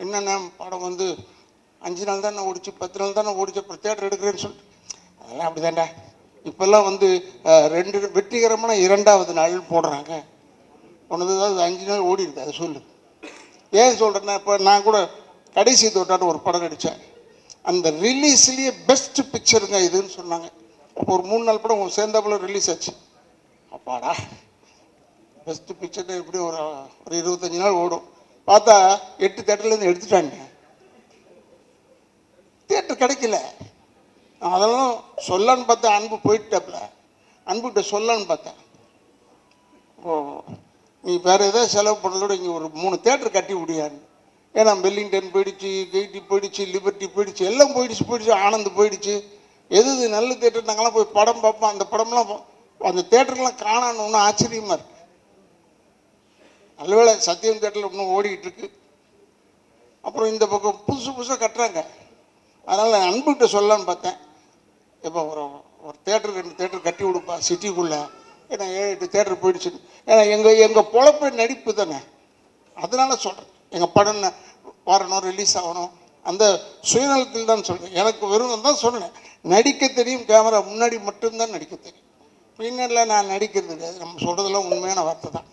என்னென்ன படம் வந்து 5 நாள் தானே ஓடிச்சு, 10 நாள் தானே ஓடிச்சு, அப்புறம் தேட்டர் எடுக்கிறேன்னு சொல்லிட்டு அதெல்லாம் அப்படி தாண்டா. இப்போல்லாம் வந்து 2 வெற்றிகரமான 2வது நாள் போடுறாங்க. ஒன்று அது 5 நாள் ஓடி இருக்கு. அதை சொல்லு. ஏன் சொல்கிறேன்னா, இப்போ நான் கூட கடைசி தோட்டான்னு ஒரு படம் நடித்தேன். அந்த ரிலீஸ்லேயே பெஸ்ட் பிக்சருங்க இதுன்னு சொன்னாங்க. அப்போ ஒரு 3 நாள் படம் சேர்ந்தாப்புல ரிலீஸ் ஆச்சு. அப்பாடா, பெஸ்ட் பிக்சர் எப்படி ஒரு 25 நாள் ஓடும். பார்த்தா 8 தேட்டர்லேருந்து எடுத்துட்டாங்க. தேட்டர் கிடைக்கல. அதெல்லாம் சொல்லன்னு பார்த்தேன். அன்பு போயிட்டாப்புல. அன்புகிட்ட சொல்லன்னு பார்த்தேன். ஓ, நீ வேறு எதாவது செலவு பண்ணுறதோட இங்கே ஒரு 3 தேட்டர் கட்டி விடியான்னு. ஏன்னா வெல்லிங்டன் போயிடுச்சு, கெய்டி போயிடுச்சு, லிபர்ட்டி போயிடுச்சு, எல்லாம் போயிடுச்சு. ஆனந்த் போயிடுச்சு. எது நல்ல தேட்டர் நாங்களாம் போய் படம் பார்ப்போம். அந்த படம்லாம் அந்த தேட்டருக்கெலாம் காணான்னு ஒன்றும் ஆச்சரியமாக இருக்கு. நல்லவேளை சத்தியம் தேட்டரில் இன்னும் ஓடிக்கிட்டு இருக்கு. அப்புறம் இந்த பக்கம் புதுசாக கட்டுறாங்க. அதனால் நான் அன்புகிட்ட சொல்லலான்னு பார்த்தேன். இப்போ ஒரு தேட்டர் 2 தேட்டர் கட்டி கொடுப்பா சிட்டிக்குள்ளே. ஏன்னா 7-8 தேட்டர் போயிடுச்சு. ஏன்னா எங்கள் பொழப்ப நடிப்பு தானே. அதனால சொல்கிறேன், எங்கள் படம் வரணும், ரிலீஸ் ஆகணும், அந்த சுயநலத்தில் தான் சொல்கிறேன். எனக்கு வெறும் தான் சொன்னேன், நடிக்க தெரியும், கேமரா முன்னாடி மட்டும்தான் நடிக்க தெரியும். பின்னரில் நான் நடிக்கிறது கிடையாது. நம்ம சொல்கிறதெல்லாம் உண்மையான வார்த்தை தான்.